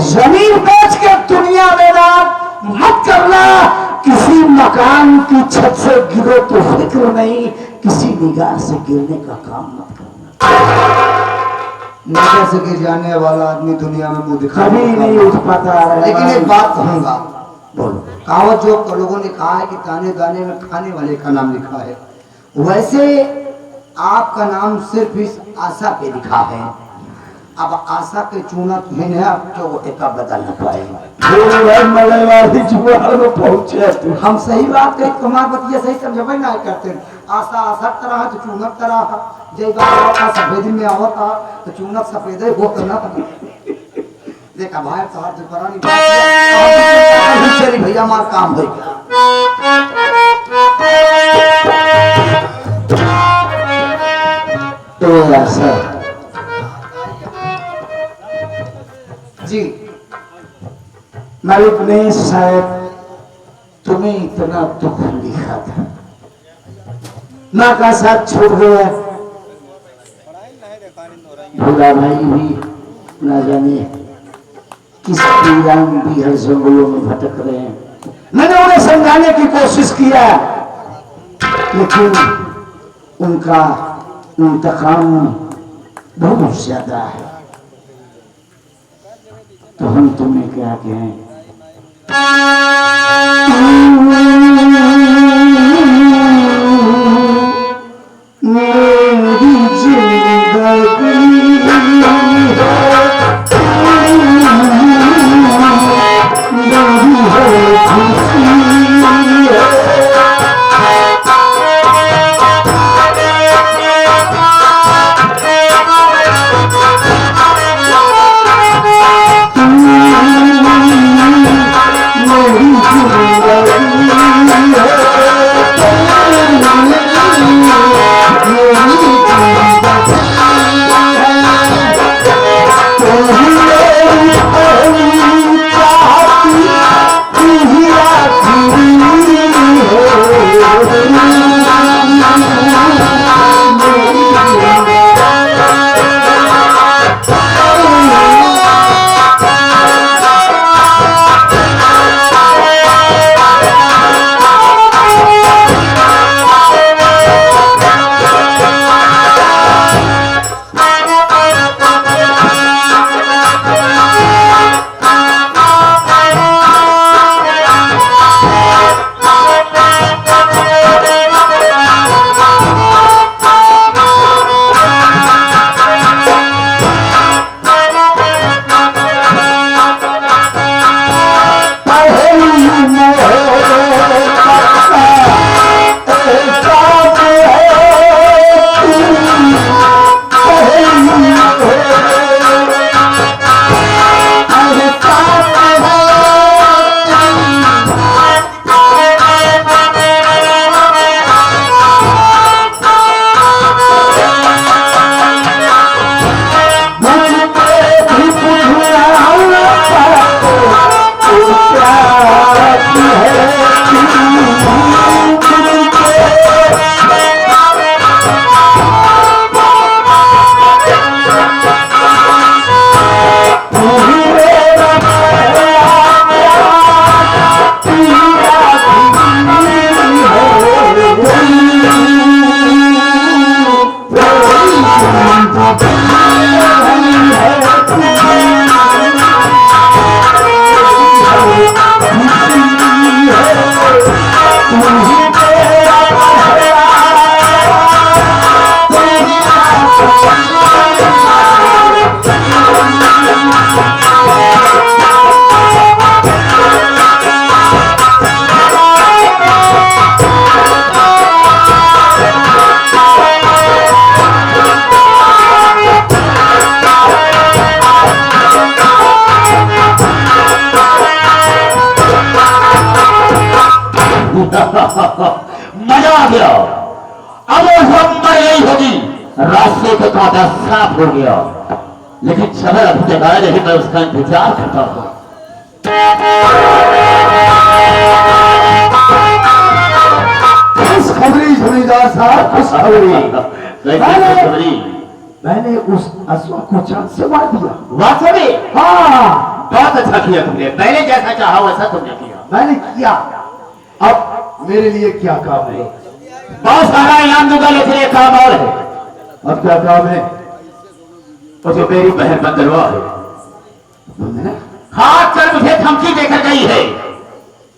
जमीन बेच के दुनिया में ना मत करना। किसी मकान की छत से गिरो तो फिक्र नहीं, किसी निगाह से गिरने का काम मत करना। निगाह से गिर जाने वाला आदमी दुनिया में मुंह दिखा कभी नहीं उठ पाता है। लेकिन एक बात कहूंगा, बोलो। कहावत जो लोगों ने कहा है कि ताने दाने में खाने वाले का नाम लिखा है, वैसे आपका नाम सिर्फ इस आशा पे लिखा है। अब आशा के चूना तुम्हें है, अब जो एक बदल न पाएगा। हम सही बात कही, तुम्हार बतिया सही समझे ना करते। आशा आशा तरह तो चूनक तरह, जय बाबा सफेद में आवता तो चूनक सफेद हो तो ना देखा भाई तोहर जो पुरानी बात चली भैया मार काम हो गया। तो ऐसा जी मालिक ने शायद तुम्हें इतना दुख लिखा था, माँ का साथ छोड़ गया। भोला भाई भी ना जाने किस पीरान भी हर जंगलों में भटक रहे हैं। मैंने उन्हें समझाने की कोशिश किया, लेकिन उनका इंतकाम बहुत ज्यादा है। तो हम तुम्हें क्या कहें, मेरी जिंदगी मजा आ गया। अब हम यही होगी, रास्ते का कांटा साफ हो गया, लेकिन समय अभी तक आया नहीं। मैं उसका इंतजार करता हूँ। खुशखबरी जमींदार साहब, खुशखबरी। खबरी मैंने उस अश्व को चांद से मार दिया। वास्तव में हाँ, बात बहुत अच्छा किया तुमने, मैंने जैसा चाहा वैसा तुमने किया। मैंने किया, अब मेरे लिए क्या काम है? बहुत सारा इनाम दूंगा, लेकिन एक काम और है। अब क्या काम है? वो जो मेरी बहन बंदरवा है, मैंने हाथ कर मुझे धमकी देकर गई है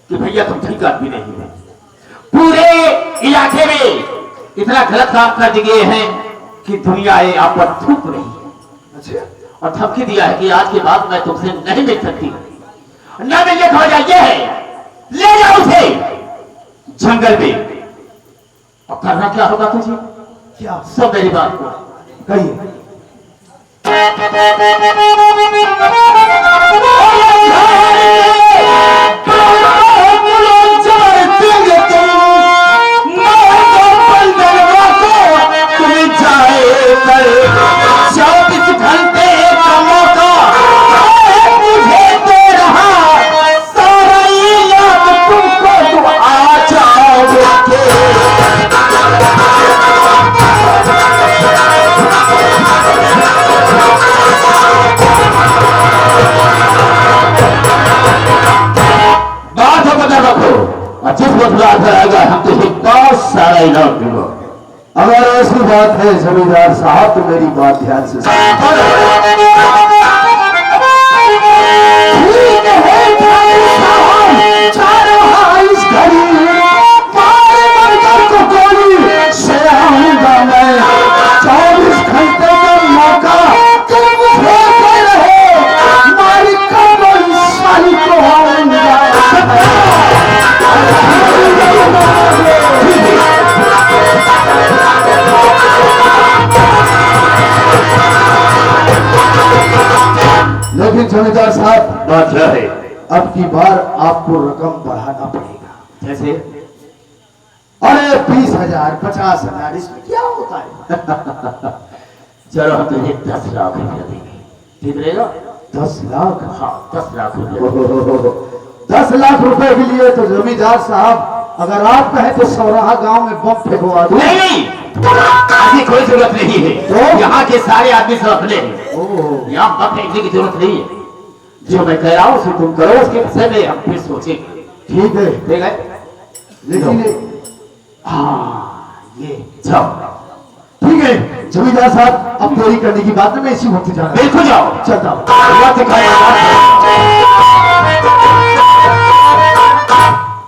कि भैया तुम ठीक आदमी नहीं हो, पूरे इलाके में इतना गलत काम कर दिए हैं कि दुनिया ये आप पर थूक रही है। अच्छा, और धमकी दिया है कि आज के बाद मैं तुमसे नहीं मिल सकती, न मिलने की वजह यह है, ले जाओ उसे जंगल में। और करना क्या होगा तुझे? क्या? सब मेरी बात को कहिए। हम तुझे बहुत सारा इनाम दूंगा। अगर ऐसी बात है जमींदार साहब तो मेरी बात ध्यान से जमींदार साहब, बात क्या है? अब की बार आपको रकम बढ़ाना पड़ेगा। जैसे? अरे 20,000, 50,000, इसमें क्या होता है? चलो हम तुझे 10 लाख रुपया देंगे, ठीक रहेगा? 10 लाख? हाँ, 10 लाख रुपया। 10 लाख रुपए के लिए तो जमींदार साहब, अगर आप कहें तो सौराहा गांव में बम फेंकवा दूं। नहीं, ऐसी कोई जरूरत नहीं है। तो? यहाँ के सारे आदमी सब अपने हैं, ओह, यहाँ बम फेंकने की जरूरत नहीं है। जो मैं कह रहा हूँ उसे तुम करो, उसके विषय में हम फिर सोचेंगे। ठीक है, ठीक है? लेकिन ये जाओ। ठीक है जमींदार साहब, अब देरी करने की बात है, मैं इसी वक्त जा रहा हूं। बिल्कुल जाओ, चलता हूं।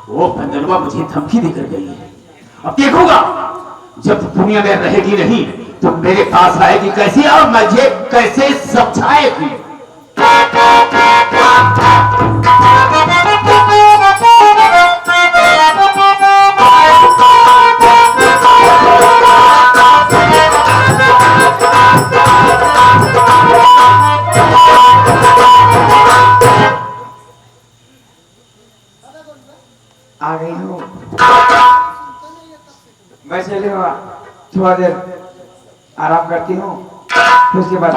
वो बंदरवा मुझे धमकी देकर गई है। अब देखूंगा जब दुनिया में रहेगी नहीं तो मेरे पास आएगी कैसी और मुझे कैसे समझाएगी। आ गई हो? मैं चले हुआ थोड़ा देर आराम करती हूँ, फिर उसके बाद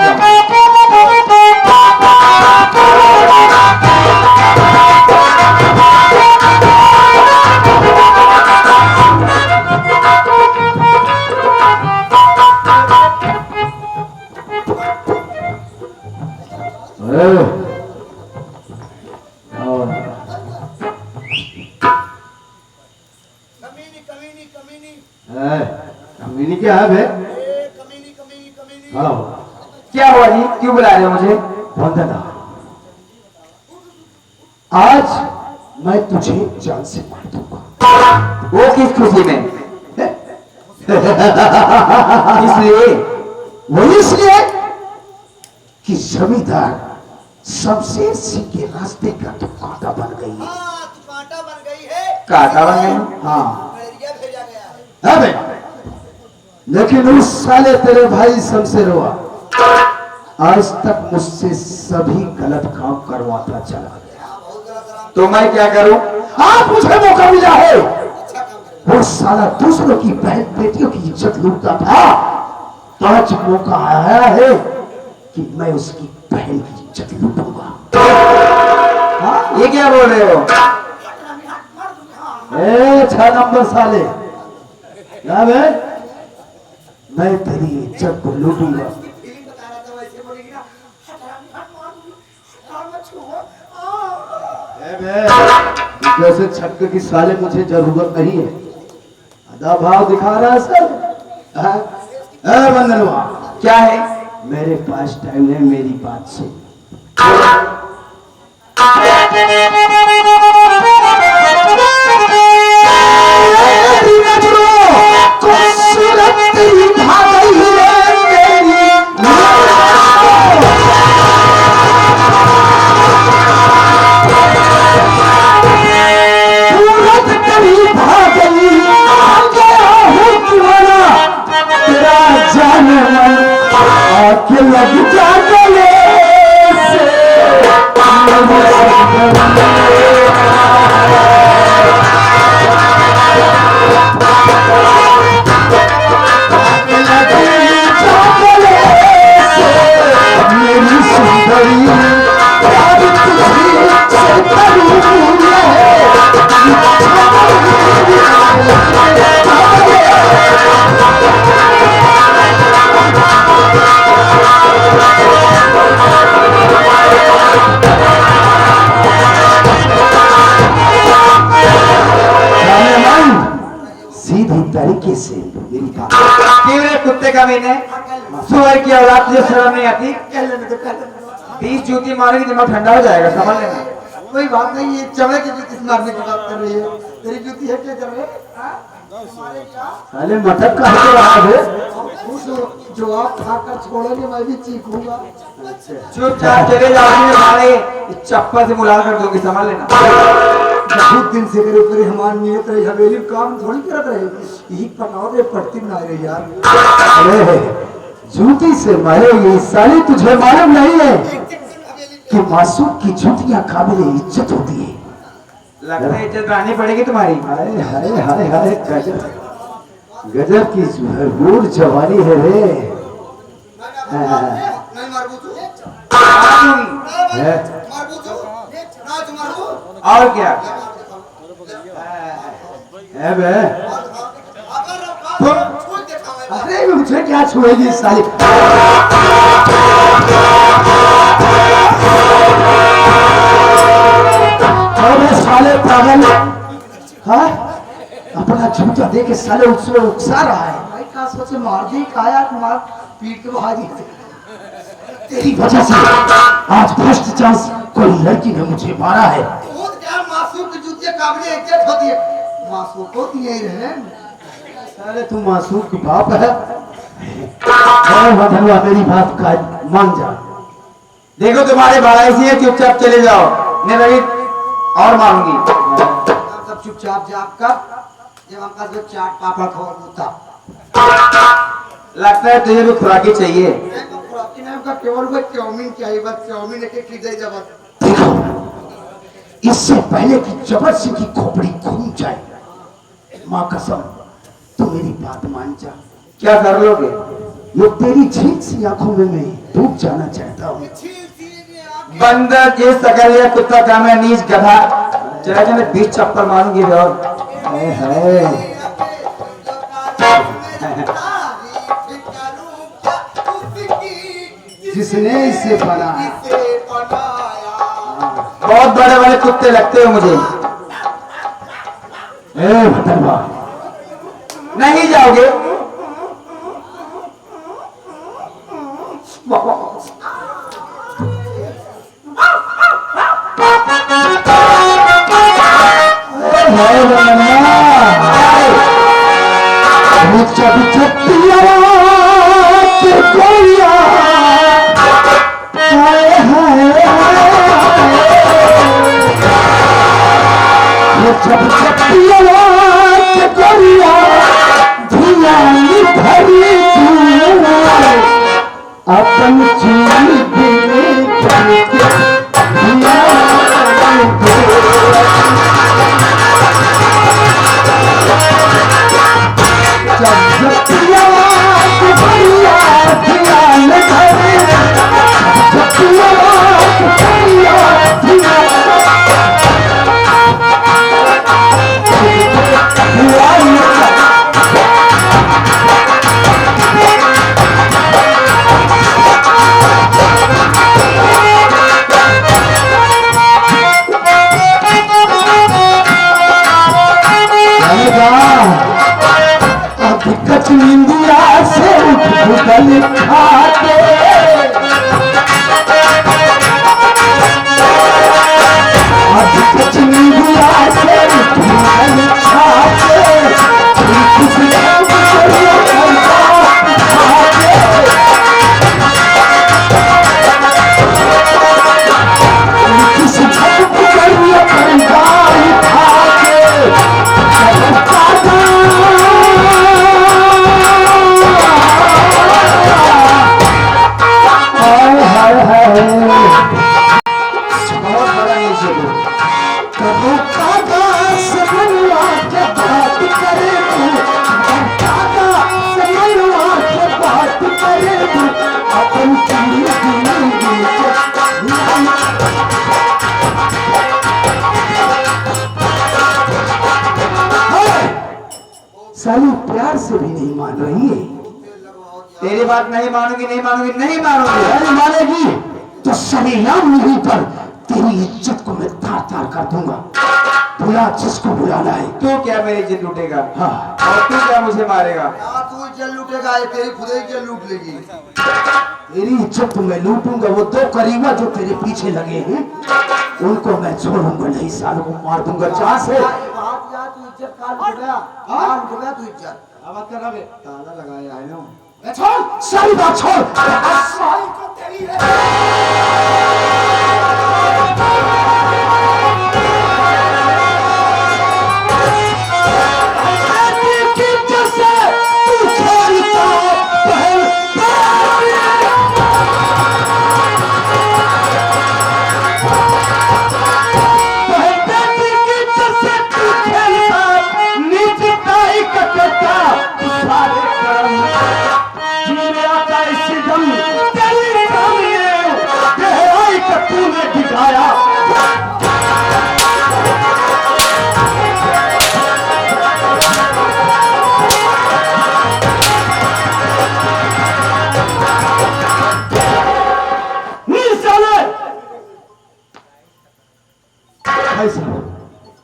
कमीनी क्या है बे? हाँ, क्या हुआ जी, क्यों बुला रहे हो मुझे? वंदना, आज मैं तुझे जान से मार दूंगा। वो किस खुशी में? इसलिए? वो इसलिए कि जमींदार शमशेर सिंह के रास्ते का तो कांटा बन गई है। कांटा बन गई है। कांटा बन गई? हाँ, भेजा गया है। है बे? लेकिन उस साले तेरे भाई शमशेरवा आज तक मुझसे सभी गलत काम करवाता चला गया। तो मैं क्या करूं? आप मुझे मौका मिला है। वो साला दूसरों की बहन बेटियों की इज्जत लूटता था, तो आज मौका आया है कि मैं उसकी बहन की इज्जत लूटूंगा। हाँ? ये क्या बोल रहे हो? 6 नंबर साले, क्या बे? मैं तेरी इज्जत को लूटूंगा। फीलिंग बता रहा था, वैसे बोलेगी ना, हट मत छुओ। जैसे छक्के की साले मुझे जरूरत नहीं है। आधा भाव दिखा रहा है सर। बंदनवा क्या है? मेरे पास टाइम है, मेरी बात सुन। लग जा गले मेरी सुंदरी सीधी तरीके से मेरी बात। कीड़े कुत्ते का मैंने सुअर की औलाद तुझे शर्म नहीं आती? कह लेने तो कह लेने। 20 जूती मारेगी दिमाग ठंडा हो जाएगा, समझ लेना। कोई बात नहीं, ये चवे की जूती मारने की बात कर रही है। तेरी जूती है क्या चवे? साले मटक का है रहा है। जो आप खाकर छोड़ोगे मैं भी चीखूंगा। चुपचाप चले जाओगे, हमारे चप्पल से मुलाकात कर दोगे, समझ लेना। बहुत दिन से करे ऊपर हमारी नियत रही, हवेली में काम थोड़ी करत रहे, यही पटावे पड़ती ना रही यार। अरे जूती से मारेगी साली, तुझे मालूम नहीं है कि मासूम की जूतियां काबिल इज्जत होती है। लगता है इज्जत बनानी पड़ेगी तुम्हारी। हाय हाय हाय हाय, गजब गजब की भरपूर जवानी है रे। नहीं मारबू तू है? मारबू तू ना तू मारबू और क्या? है बे? अगर छूट दिखावे अरे मुझे क्या छुएगी साली? अरे साले पागल, हाँ अपना जूता दे के साले उसमें उकसा रहा है। भाई का सोचे मार दी काया मार पीट के भागी। तेरी वजह से आज फर्स्ट चांस कोई लड़की ने मुझे मारा है। खुद क्या मासूम की जूतियां काबिल इज्जत होती है। मासूम को दिए ही रहे। अरे तू मासूम की बाप है। धनवा मेरी बात का मान जा। देखो तुम्हारे भाई से है, चुपचाप चले जाओ, नहीं लगी और मारूंगी। सब चुपचाप जाप कर, जब हमका जो चाट पापड़ खवा होता लगता है तुझे भी खुराकी चाहिए। तो खुराकी नाम का केवल वो चाउमीन चाहिए, बस चाउमीन लेके खींचे जब देखो इससे पहले कि जबर सिंह की खोपड़ी घूम जाए, माँ कसम तू मेरी बात मान जा। क्या कर लोगे? ये तेरी झील सी आंखों में मैं डूब जाना चाहता हूँ। बंदर ये सकल या कुत्ता का मैं नीच गधा, चला मैं 20 चप्पल मारूंगी। और है जिसने इसे बनाया। बहुत बड़े बड़े कुत्ते लगते हो मुझे। ए भटरवा, नहीं जाओगे? अपन जब चलो कबो काका से मनवा के बात करे तू, काका से मनवा के बात करे तू, अपन पीर साली प्यार से भी नहीं मान रही है। तेरी बात नहीं मानूंगी, नहीं मानूंगी, नहीं मानूंगी। अरे मानेगी तो सरेआम नहीं पर तेरी इज्जत को मैं तार तार कर दूंगा। बुला जिसको बुलाना है। तू क्या मेरी इज्जत लूटेगा? हाँ और तू क्या मुझे मारेगा? क्या तू इज्जत लूटेगा? ये तेरी खुद ही इज्जत लूट लेगी। तेरी इज्जत तो मैं लूटूंगा। वो दो करीबा जो तेरे पीछे लगे हैं उनको मैं छोड़ूंगा नहीं, सालों को मार दूंगा जहाँ से। बात या तू इज्जत काल लूट गया, काल लूट गया तू इज्जत। आवाज कर रहा बे। ताला लगाया है ना। छोड़ सारी बात छोड़। सारी को तेरी है।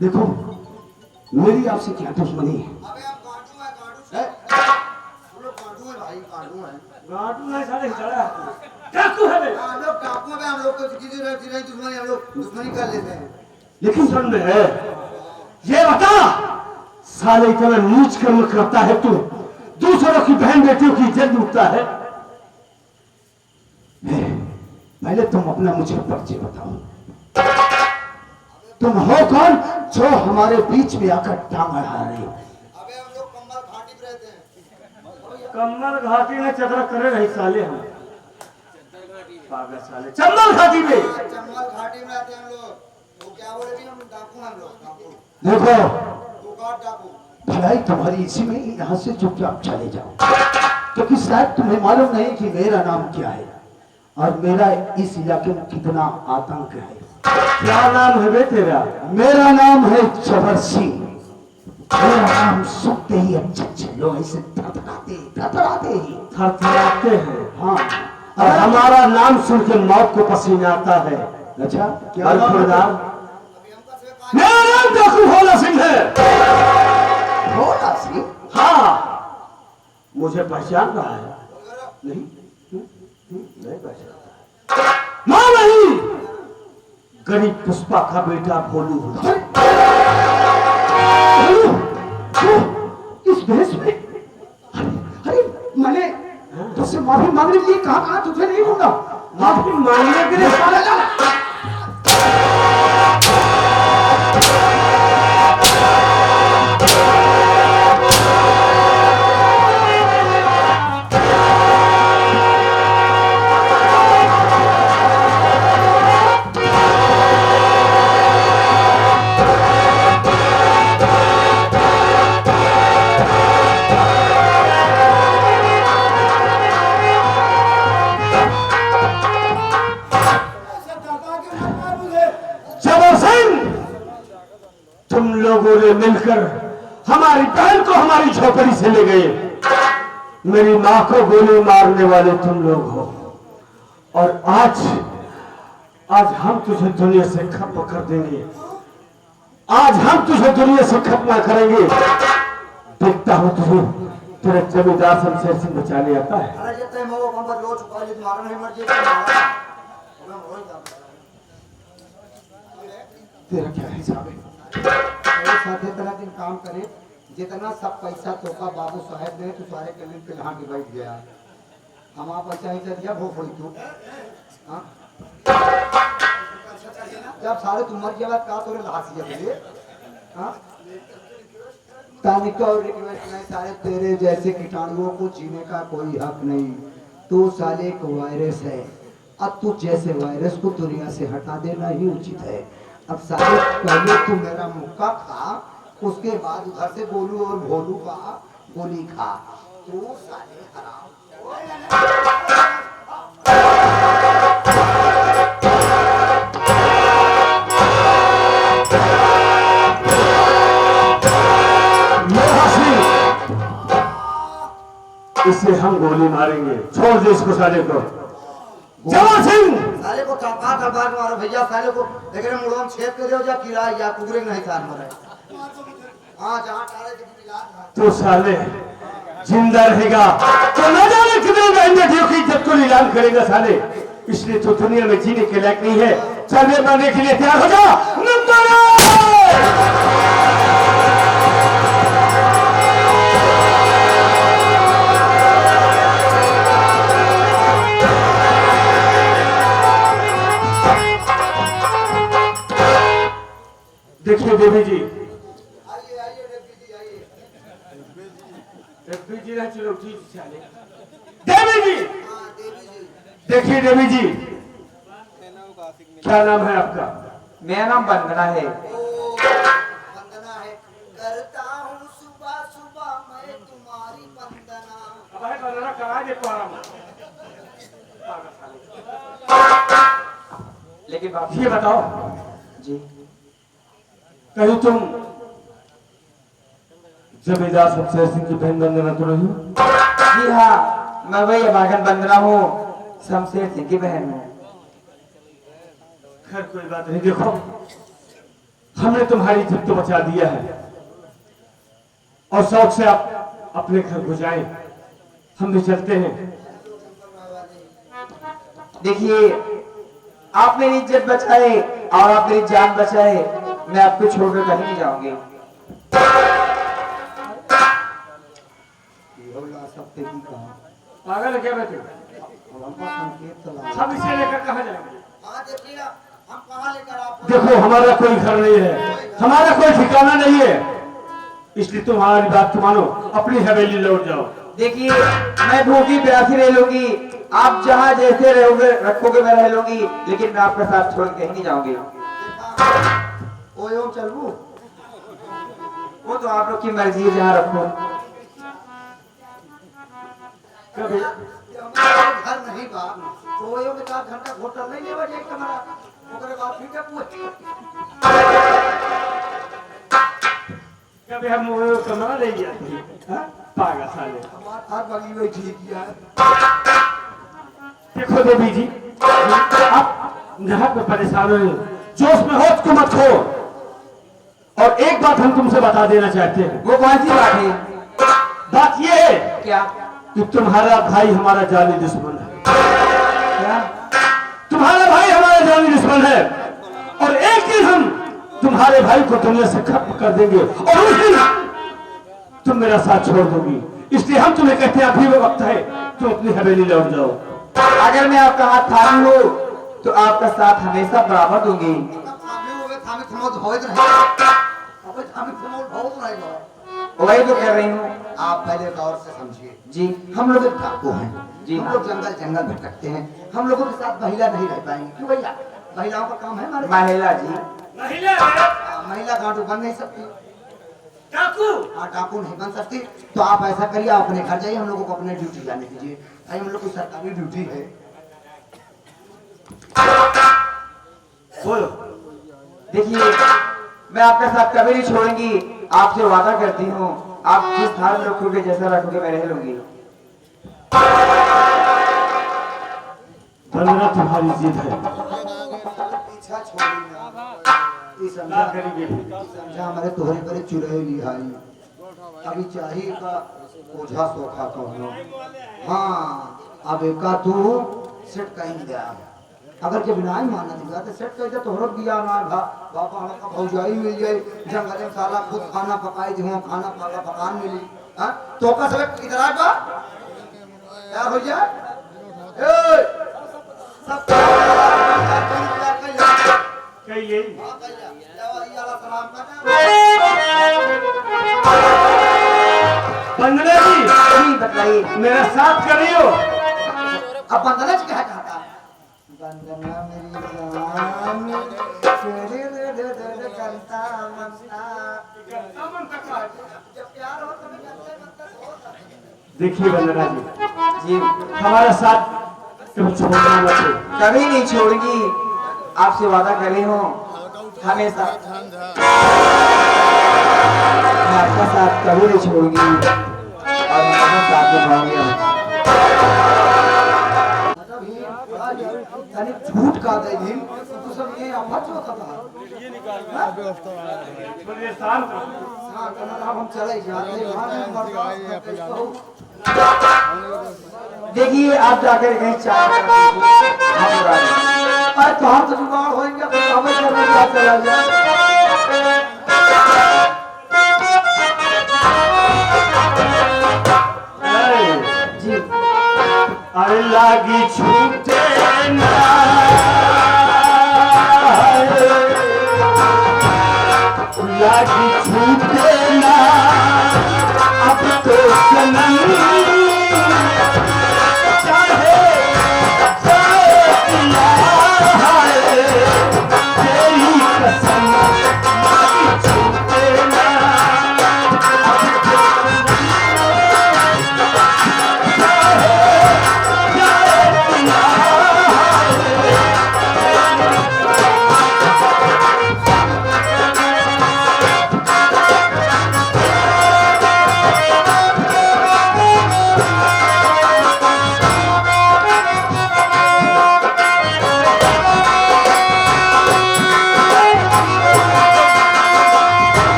देखो मेरी आपसे क्या दुश्मनी है। अबे हम काटू है, काटू है। हम लोग काटू है भाई, काटू है। गाटू नहीं साले चढ़ा डाकू है बे। हम लोग डाकू में हम लोग को किसी रहती नहीं दुश्मनी, हम लोग दुश्मनी कर लेते हैं। लेकिन सुन है ये बता साले इतना नीच कर्म करता है तू, दूसरों की बहन बेटियों की इज्जत लूटता है। पहले तुम अपना मुझे परिचय बताओ। तुम हो कौन जो हमारे बीच में आकर टांग अड़ा रहे हो? अबे हम लोग कम्बल घाटी पे रहते हैं। कम्मल घाटी में चदरा करे रही साले हम। पागल साले चंबल घाटी में। चम्बल घाटी में रहते हैं हम लोग। वो क्या बोले भी हम डाकू हैं, हम लोग डाकू। देखो गोकाट डाकू। भलाई तुम्हारी इसी में ही, यहाँ से चुपचाप चले जाओ, क्योंकि शायद तुम्हें मालूम नहीं कि मेरा नाम क्या है और मेरा इस इलाके में कितना आतंक है। क्या नाम है बे तेरा? मेरा नाम है जबर सिंह। मेरा नाम सुनते ही अच्छे लोग ऐसे थरथराते ही थरथराते हैं। हाँ। और हमारा नाम सुन के मौत को पसीना आता है। अच्छा क्या खुदार? अभी हमका से कहा मेरा नाम डाकू भोला सिंह है। भोला सिंह? हाँ मुझे पहचान रहा है? नहीं नहीं पहचानता। मां नहीं, गरीब पुष्पा का बेटा भोलू हूं। इस भेष में? अरे मैंने तुझसे माफी मांगने के लिए कहा तुझे नहीं दूंगा। माफी मांगने के लिए तुम लोगों ने मिलकर हमारी बहन को हमारी झोपड़ी से ले गए। मेरी मां को गोली मारने वाले तुम लोग हो और आज हम तुझे दुनिया से खत्म कर देंगे। आज हम तुझे दुनिया से खत्म करेंगे। देखता हूं तुझे तेरे जमींदार शमशेर सिंह बचाने आता है। अरे ये टाइम वो कंबल लो चुका है, मारा नहीं मर जाए। तेरा क्या हिसाब है? साथे तरह दिन काम करे, जितना सब पैसा तो का बाबू साहब ने तो सारे कलिन पे लहा के बैठ गया। हमारा पैसा ही चल गया भो फोड़ी तू। हाँ जब सारे तुम मर गया का तोरे लासिया बोले। हाँ तानिका और रिक्वेस्ट नहीं, सारे तेरे जैसे कीटाणुओं को जीने का कोई हक नहीं। तू साले एक वायरस है। अब तू जैसे वायरस को दुनिया से हटा देना ही उचित है। अब साले पहले तू मेरा मुक्का खा, उसके बाद उधर से गोलू और भोलू का गोली खा। तू साले हराम। ये हंसी, इसे हम गोली मारेंगे। छोड़ दे इसको साले को। जवान सिंह, साले को चौका चौका मारो भैया, साले को लेकिन मुड़ों में छेद कर दो या कीड़ा या कुकुरे नहीं खान मरे। हाँ जहाँ टाले के इलाज है। तो साले जिंदा रहेगा तो न जाने कितने बेइज्जतियों की इज्जत को नीलाम करेगा साले। इसलिए तो दुनिया में जीने के लायक नहीं है। चलने मरने के लिए तैयार हो जा। नंबर देखिए देवी जी, आइए आइए रेड्डी जी आइए। देवी जी ना चलो ठीक साले। देवी जी, हाँ देवी जी। देखिए देवी जी, क्या नाम है आपका? मेरा नाम वंदना है। ओ वंदना है, करता हूँ सुबह सुबह मैं तुम्हारी वंदना। अब है बनाना करा दे पारा। लेकिन बाबू ये बताओ, जी, कहीं तुम जमींदार शमशेर सिंह की बहन वंदना तो नहीं हो? जी हाँ, मैं वही अभागन वंदना हूँ, शमशेर सिंह की बहन हूँ। खैर कोई बात नहीं। देखो, हमने तुम्हारी इज्जत तो बचा दिया है और शौक से आप अपने घर को जाएं। हम भी चलते हैं। देखिए, आप मेरी इज्जत बचाए और आप मेरी जान बचाए, मैं आपको छोड़कर कहीं नहीं जाऊंगी। सकते की कहा पागल है क्या बेटे? संकेत चला। हम इसे लेकर कहाँ जाएंगे? हाँ देखिए हम कहाँ लेकर आपको। देखो, हमारा कोई घर नहीं है, हमारा कोई ठिकाना नहीं है, इसलिए तुम हमारी बात मानो, अपनी हवेली लौट जाओ। देखिए, मैं भूखी प्यासी रह लूंगी, आप जहाँ जैसे रहोगे रखोगे मैं रह लूंगी, लेकिन मैं आपका साथ छोड़ के कहीं नहीं जाऊंगी। ओ यूं चलू। वो तो आप लोग की मर्जी है, जहाँ रखो। कभी हमारे घर नहीं बा तो वो यूं के 4 घंटा होटल नहीं लेवा जाए हमारा। ओकरे बाद फिर के पूछ। कभी हम वो कमरा ले गया हाँ? पागल साले। हमार हर बगी में ठीक है। देखो देवी जी, आप यहाँ पे परेशान हो, जोश में हो तो मत हो। और एक बात हम तुमसे बता देना चाहते हैं। वो कौन सी बात है? बात ये है क्या? कि तुम्हारा भाई हमारा जानी दुश्मन है। क्या? तुम्हारा भाई हमारा जानी दुश्मन है और एक दिन हम तुम्हारे भाई को दुनिया से खत्म कर देंगे और उस दिन तुम मेरा साथ छोड़ दोगी। इसलिए हम तुम्हें कहते हैं अभी वो वक्त है, तुम अपनी हवेली लौट जाओ। अगर मैं आपका हाथ थामी हूँ तो आपका साथ हमेशा बराबर दूंगी। थामे होवे थामे थमो होइत रहे। अबे थामे थमो बहुत रहेगा। वही तो कर रही हूँ। आप पहले गौर से समझिए। जी हम लोग एक डाकू हैं जी। हम लोग जंगल जंगल भटकते हैं। हम लोगों के साथ महिला नहीं रह पाएंगे। क्यों भैया? महिलाओं का काम है हमारे। महिला जी, महिला गांडू बन नहीं सकती। डाकू हाँ डाकू नहीं बन सकती। तो आप ऐसा करिए, आप अपने घर जाइए, हम लोगों को अपने ड्यूटी जाने दीजिए। भाई हम लोग की सरकारी ड्यूटी है। बोलो। देखिए, मैं आपका साथ कभी नहीं छोड़ूंगी। आपसे वादा करती हूँ, आप जिस हाल में रखोगे, जैसा रखोगे, मैं रह लूंगी। वंदना तुम्हारी जिद है। पीछा छोड़ी ना। ये क्या समझा करेंगे? समझा हमारे तोहरे पर चुड़ैली हाई अभी चाहिए का ओझा सोखा कहलो। हाँ अब एका तू सेट कहीं गया। अगर जब ना ही माना दिया तो सेट कह दे तोहरो बिया ना भा बापा हम का भौजाई मिल जाए जंगल में साला खुद खाना पकाई दियो खाना पाला पकान मिली। हां तो का सब इधर आ बा क्या हो जाए ए सब कहिए। वंदना जी, जी बताइए। मेरा साथ करियो। अब बंदना जी क्या चाहता? बंदना मेरी जान तेरे रे गंता मनता जब प्यार हो तो गंता होता है। देखिए वंदना जी, जी हमारा साथ कभी छोड़ना मत। कभी नहीं छोड़ूंगी, आपसे वादा कर रही हूँ हमेशा मैं आपका साथ कभी नहीं छोड़ूंगी और हमेशा साथ निभाऊंगी। यानी झूठ का दे दिन तो सब ये अफवाह होता था। हाँ कल हम चले जाते वहाँ भी बर्दाश्त हो। देखिए आप जाकर कहीं चाय अरे तो हम तो जुगाड़ होएंगे तो हमें करने क्या चला जाए। जी अरे लागी छूटे ना लागी